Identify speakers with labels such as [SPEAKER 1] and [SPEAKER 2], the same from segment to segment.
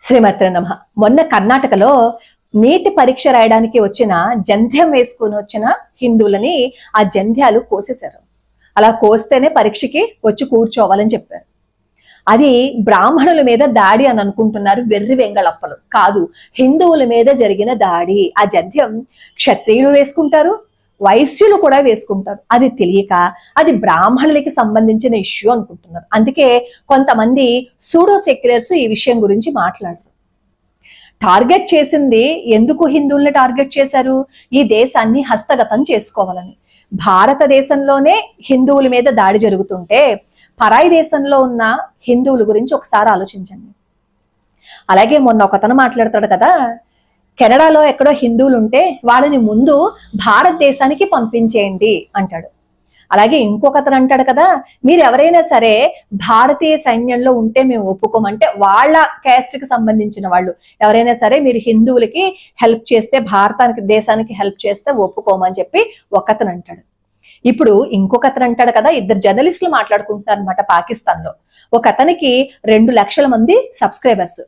[SPEAKER 1] శ్రీమతి నమ. మొన్న కర్ణాటకలో నీటి పరీక్ష రాయడానికి వచ్చిన జంధ్యం వేసుకుని వచ్చిన హిందువులని ఆ జంధ్యాలు కోసేశారు. అలా కోస్తేనే పరీక్షకి వచ్చి కూర్చోవాలని చెప్పారు. అది బ్రాహ్మణుల మీద దాడి అని అనుకుంటున్నారు వెర్రి వెంగళప్పలు. కాదు, హిందువుల మీద జరిగిన దాడి. ఆ జంధ్యం క్షత్రియులు వేసుకుంటారు, వైశ్యులు కూడా వేసుకుంటారు. అది తెలియక అది బ్రాహ్మణులకి సంబంధించిన ఇష్యూ అనుకుంటున్నారు. అందుకే కొంతమంది సూడో సెక్యులర్స్ ఈ విషయం గురించి మాట్లాడరు. టార్గెట్ చేసింది ఎందుకు హిందువుల్ని టార్గెట్ చేశారు? ఈ దేశాన్ని హస్తగతం చేసుకోవాలని. భారతదేశంలోనే హిందువుల మీద దాడి జరుగుతుంటే పరాయి దేశంలో ఉన్న హిందువుల గురించి ఒకసారి ఆలోచించండి. అలాగే మొన్న ఒకతను మాట్లాడతాడు కదా, కెనడాలో ఎక్కడో హిందువులు ఉంటే వాళ్ళని ముందు భారతదేశానికి పంపించేయండి అంటాడు. అలాగే ఇంకొకతను అంటాడు కదా, మీరు ఎవరైనా సరే భారతీయ సైన్యంలో ఉంటే మేము ఒప్పుకోమంటే వాళ్ళ క్యాస్ట్ కి సంబంధించిన వాళ్ళు ఎవరైనా సరే మీరు హిందువులకి హెల్ప్ చేస్తే, భారతానికి దేశానికి హెల్ప్ చేస్తే ఒప్పుకోమని చెప్పి ఒకతను అంటాడు. ఇప్పుడు ఇంకొకతను అంటాడు కదా, ఇద్దరు జర్నలిస్టులు మాట్లాడుకుంటున్నారు అనమాట పాకిస్తాన్ లో. ఒక అతనికి 2 లక్షల మంది సబ్స్క్రైబర్స్.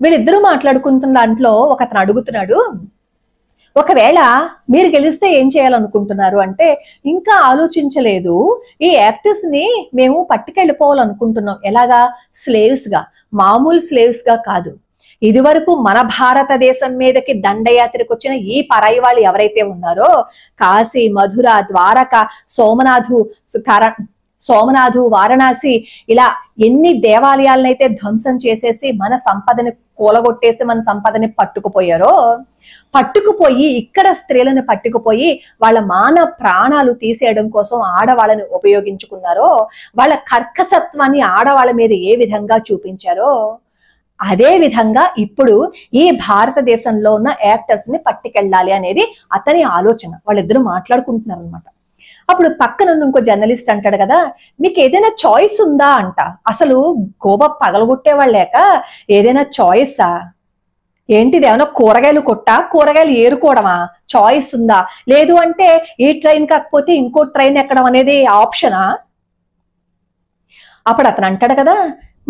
[SPEAKER 1] వీళ్ళిద్దరూ మాట్లాడుకుంటున్న దాంట్లో ఒకతను అడుగుతున్నాడు, ఒకవేళ మీరు గెలిస్తే ఏం చేయాలనుకుంటున్నారు అంటే, ఇంకా ఆలోచించలేదు, ఈ యాక్టర్స్ ని మేము పట్టుకెళ్ళిపోవాలనుకుంటున్నాం. ఎలాగా? స్లేవ్స్ గా, మామూలు స్లేవ్స్ గా కాదు. ఇది వరకు మన భారతదేశం మీదకి దండయాత్రకు వచ్చిన ఈ పరాయి వాళ్ళు ఎవరైతే ఉన్నారో, కాశీ, మధుర, ద్వారక, సోమనాథు, వారణాసి, ఇలా ఎన్ని దేవాలయాలనైతే ధ్వంసం చేసేసి మన సంపదని కూలగొట్టేసి మన సంపదని పట్టుకుపోయి ఇక్కడ స్త్రీలను పట్టుకుపోయి వాళ్ళ ప్రాణాలు తీసేయడం కోసం ఆడవాళ్ళని ఉపయోగించుకున్నారో, వాళ్ళ కర్కసత్వాన్ని ఆడవాళ్ళ మీద ఏ విధంగా చూపించారో, అదే విధంగా ఇప్పుడు ఈ భారతదేశంలో ఉన్న యాక్టర్స్ ని పట్టుకెళ్ళాలి అనేది అతని ఆలోచన. వాళ్ళిద్దరూ మాట్లాడుకుంటున్నారు అనమాట. అప్పుడు పక్కన ఇంకో జర్నలిస్ట్ అంటాడు కదా, మీకు ఏదైనా చాయిస్ ఉందా అంట. అసలు గోబ పగలగొట్టే వాళ్ళు లేక ఏదైనా చాయిసా ఏంటిది? ఏమైనా కూరగాయలు కూరగాయలు ఏరుకోవడమా? చాయిస్ ఉందా? లేదు అంటే ఈ ట్రైన్ కాకపోతే ఇంకో ట్రైన్ ఎక్కడం అనేది ఆప్షనా? అప్పుడు అతను అంటాడు కదా,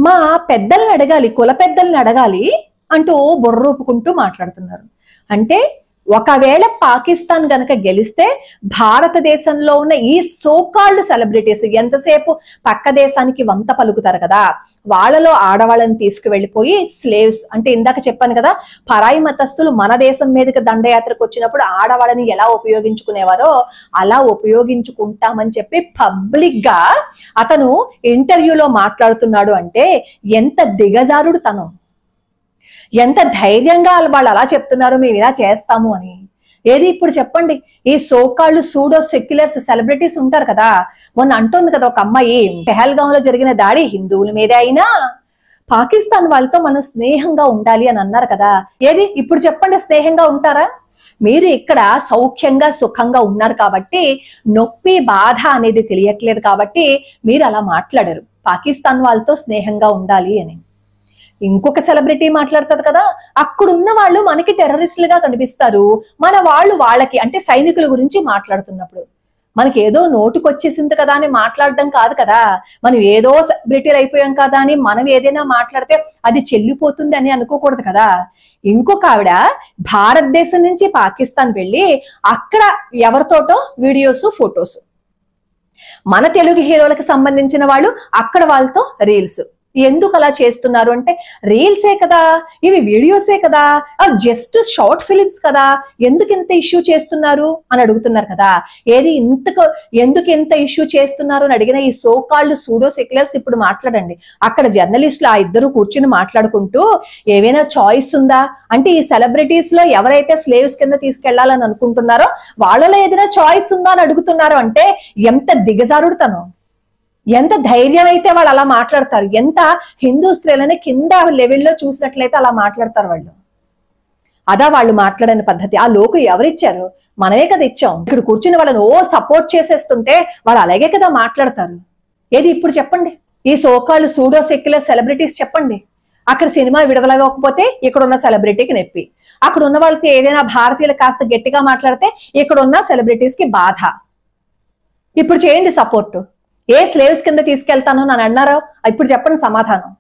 [SPEAKER 1] మా పెద్దల్ని అడగాలి, కుల పెద్దల్ని అడగాలి అంటూ బుర్రూపుకుంటూ మాట్లాడుతున్నారు. అంటే ఒకవేళ పాకిస్తాన్ గనక గెలిస్తే భారతదేశంలో ఉన్న ఈ సోకాల్డ్ సెలబ్రిటీస్ ఎంతసేపు పక్క దేశానికి వంత పలుకుతారు కదా, వాళ్ళలో ఆడవాళ్ళని తీసుకువెళ్ళిపోయి స్లేవ్స్ అంటే ఇందాక చెప్పాను కదా, పరాయి మతస్థులు మన దేశం మీదకి దండయాత్రకు వచ్చినప్పుడు ఆడవాళ్ళని ఎలా ఉపయోగించుకునేవారో అలా ఉపయోగించుకుంటామని చెప్పి పబ్లిక్ గా అతను ఇంటర్వ్యూలో మాట్లాడుతున్నాడు. అంటే ఎంత దిగజారుడు తను, ఎంత ధైర్యంగా వాళ్ళు అలా చెప్తున్నారు, మేము ఇలా చేస్తాము అని. ఏది ఇప్పుడు చెప్పండి, ఈ సోకాళ్ళు సూడో సెక్యులర్స్ సెలబ్రిటీస్ ఉంటారు కదా, మొన్న అంటుంది కదా ఒక అమ్మాయి, పెహల్గాం లో జరిగిన దాడి హిందువుల మీదే అయినా పాకిస్తాన్ వాళ్ళతో మనం స్నేహంగా ఉండాలి అని అన్నారు కదా. ఏది ఇప్పుడు చెప్పండి, స్నేహంగా ఉంటారా? మీరు ఇక్కడ సౌఖ్యంగా సుఖంగా ఉన్నారు కాబట్టి, నొప్పి బాధ అనేది తెలియట్లేదు కాబట్టి మీరు అలా మాట్లాడరు పాకిస్తాన్ వాళ్ళతో స్నేహంగా ఉండాలి అని. ఇంకొక సెలబ్రిటీ మాట్లాడుతుంది కదా, అక్కడున్న వాళ్ళు మనకి టెర్రరిస్టులుగా కనిపిస్తారు, మన వాళ్ళు వాళ్ళకి అంటే సైనికుల గురించి మాట్లాడుతున్నప్పుడు మనకి ఏదో నోటుకొచ్చేసింది కదా అని మాట్లాడడం కాదు కదా, మనం ఏదో సెలబ్రిటీలు అయిపోయాం కదా అని మనం ఏదైనా మాట్లాడితే అది చెల్లిపోతుంది అని అనుకోకూడదు కదా. ఇంకొక ఆవిడ భారతదేశం నుంచి పాకిస్తాన్ వెళ్ళి అక్కడ ఎవరితోటో వీడియోస్ ఫొటోస్, మన తెలుగు హీరోలకు సంబంధించిన వాళ్ళు అక్కడ వాళ్ళతో రీల్స్. ఎందుకు అలా చేస్తున్నారు అంటే, రీల్సే కదా ఇవి, వీడియోసే కదా, జస్ట్ షార్ట్ ఫిలిమ్స్ కదా, ఎందుకు ఇంత ఇష్యూ చేస్తున్నారు అని అడుగుతున్నారు కదా. ఏది ఎందుకు ఇంత ఇష్యూ చేస్తున్నారు అని అడిగిన ఈ సోకాల్డ్ సూడో సెక్యులర్స్ ఇప్పుడు మాట్లాడండి. అక్కడ జర్నలిస్టులు ఆ ఇద్దరు కూర్చుని మాట్లాడుకుంటూ, ఏవైనా చాయిస్ ఉందా అంటే, ఈ సెలబ్రిటీస్ లో ఎవరైతే స్లేవ్స్ కింద తీసుకెళ్లాలని అనుకుంటున్నారో వాళ్ళలో ఏదైనా చాయిస్ ఉందా అని అడుగుతున్నారు. అంటే ఎంత దిగజారుడుతనం, ఎంత ధైర్యం అయితే వాళ్ళు అలా మాట్లాడతారు. ఎంత హిందూ స్త్రీలని కింద లెవెల్లో చూసినట్లయితే అలా మాట్లాడతారు వాళ్ళు. అదా వాళ్ళు మాట్లాడని పద్ధతి. ఆ లోకు ఎవరిచ్చారు? మనమే కదా ఇచ్చాం. ఇక్కడ కూర్చుని వాళ్ళని సపోర్ట్ చేసేస్తుంటే వాళ్ళు అలాగే కదా మాట్లాడతారు. ఏది ఇప్పుడు చెప్పండి, ఈ సోకాళ్ళు సూడో సెక్యులర్ సెలబ్రిటీస్ చెప్పండి, అక్కడ సినిమా విడుదలవ్వకపోతే ఇక్కడ ఉన్న సెలబ్రిటీకి నొప్పి, అక్కడ ఉన్న వాళ్ళకి ఏదైనా భారతీయులు కాస్త గట్టిగా మాట్లాడితే ఇక్కడ ఉన్న సెలబ్రిటీస్ కి బాధ. ఇప్పుడు చేయండి సపోర్టు. ఏ స్లేవ్స్ కింద తీసుకెళ్తాను అని అన్నారో ఇప్పుడు చెప్పండి సమాధానం.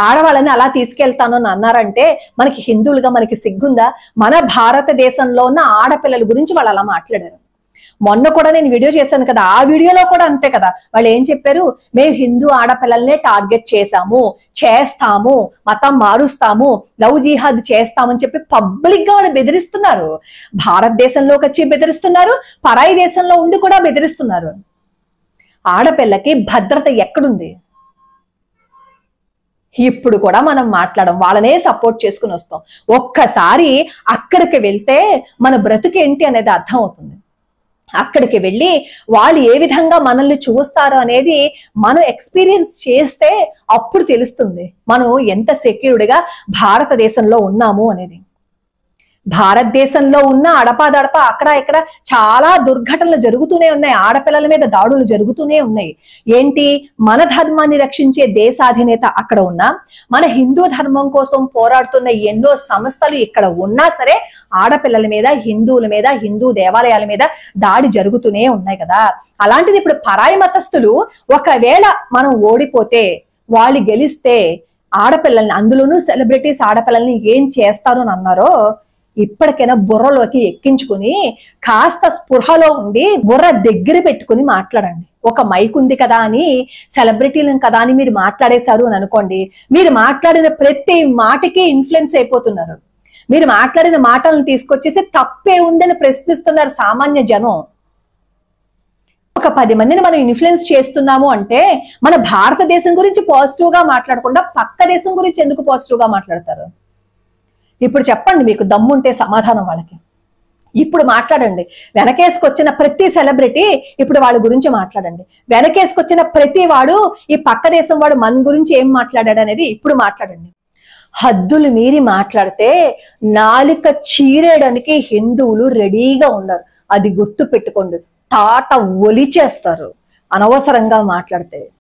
[SPEAKER 1] ఆడవాళ్ళని అలా తీసుకెళ్తాను అని అన్నారంటే మనకి హిందువులుగా మనకి సిగ్గుందా? మన భారతదేశంలో ఉన్న ఆడపిల్లల గురించి వాళ్ళు అలా మాట్లాడారు. మొన్న కూడా నేను వీడియో చేశాను కదా, ఆ వీడియోలో కూడా అంతే కదా. వాళ్ళు ఏం చెప్పారు? మేము హిందూ ఆడపిల్లల్నే టార్గెట్ చేస్తాము, మతం మారుస్తాము, లవ్ జిహాద్ చేస్తామని చెప్పి పబ్లిక్ గా వాళ్ళు బెదిరిస్తున్నారు. భారతదేశంలోకి వచ్చి బెదిరిస్తున్నారు, పరాయి దేశంలో ఉండి కూడా బెదిరిస్తున్నారు. ఆడపిల్లకి భద్రత ఎక్కడుంది? ఇప్పుడు కూడా మనం మాట్లాడడం, వాళ్ళనే సపోర్ట్ చేసుకుని వస్తాం. ఒక్కసారి అక్కడికి వెళ్తే మన బ్రతుకేంటి అనేది అర్థం అవుతుంది. అక్కడికి వెళ్ళి వాళ్ళు ఏ విధంగా మనల్ని చూస్తారు అనేది మనం ఎక్స్పీరియన్స్ చేస్తే అప్పుడు తెలుస్తుంది మనం ఎంత సెక్యూర్డ్గా భారతదేశంలో ఉన్నాము అనేది. భారతదేశంలో ఉన్న అడపాదడప అక్కడ ఇక్కడ చాలా దుర్ఘటనలు జరుగుతూనే ఉన్నాయి. ఆడపిల్లల మీద దాడులు జరుగుతూనే ఉన్నాయి. ఏంటి? మన ధర్మాన్ని రక్షించే దేశాధినేత అక్కడ ఉన్నా, మన హిందూ ధర్మం కోసం పోరాడుతున్న ఎన్నో సంస్థలు ఇక్కడ ఉన్నా సరే ఆడపిల్లల మీద, హిందువుల మీద, హిందూ దేవాలయాల మీద దాడి జరుగుతూనే ఉన్నాయి కదా. అలాంటిది ఇప్పుడు పరాయి మతస్థులు ఒకవేళ మనం ఓడిపోతే, వాళ్ళు గెలిస్తే ఆడపిల్లల్ని, అందులోనూ సెలబ్రిటీస్ ఆడపిల్లల్ని ఏం చేస్తారు అని అన్నారో ఇప్పటికైనా బుర్రలోకి ఎక్కించుకుని కాస్త స్పృహలో ఉండి బుర్ర దగ్గర పెట్టుకుని మాట్లాడండి. ఒక మైక్ ఉంది కదా అని, సెలబ్రిటీలను కదా అని మీరు మాట్లాడేశారు అని అనుకోండి, మీరు మాట్లాడిన ప్రతి మాటకి ఇన్ఫ్లుయెన్స్ అయిపోతున్నారు. మీరు మాట్లాడిన మాటలను తీసుకొచ్చేసి తప్పే ఉందని ప్రశ్నిస్తున్నారు సామాన్య జనం. ఒక 10 మందిని మనం ఇన్ఫ్లుయెన్స్ చేస్తున్నాము అంటే మన భారతదేశం గురించి పాజిటివ్ గా మాట్లాడకుండా పక్క దేశం గురించి ఎందుకు పాజిటివ్ గా మాట్లాడతారు? ఇప్పుడు చెప్పండి, మీకు దమ్ముంటే సమాధానం వాళ్ళకి. ఇప్పుడు మాట్లాడండి. వెనకేసుకొచ్చిన ప్రతి సెలబ్రిటీ ఇప్పుడు వాళ్ళ గురించి మాట్లాడండి. వెనకేసుకొచ్చిన ప్రతి వాడు ఈ పక్క దేశం వాడు మన గురించి ఏం మాట్లాడాడు అనేది ఇప్పుడు మాట్లాడండి. హద్దులు మీరి మాట్లాడితే నాలుక చీరేయడానికి హిందువులు రెడీగా ఉన్నారు. అది గుర్తు పెట్టుకోండి. తాట ఒలిచేస్తారు అనవసరంగా మాట్లాడితే.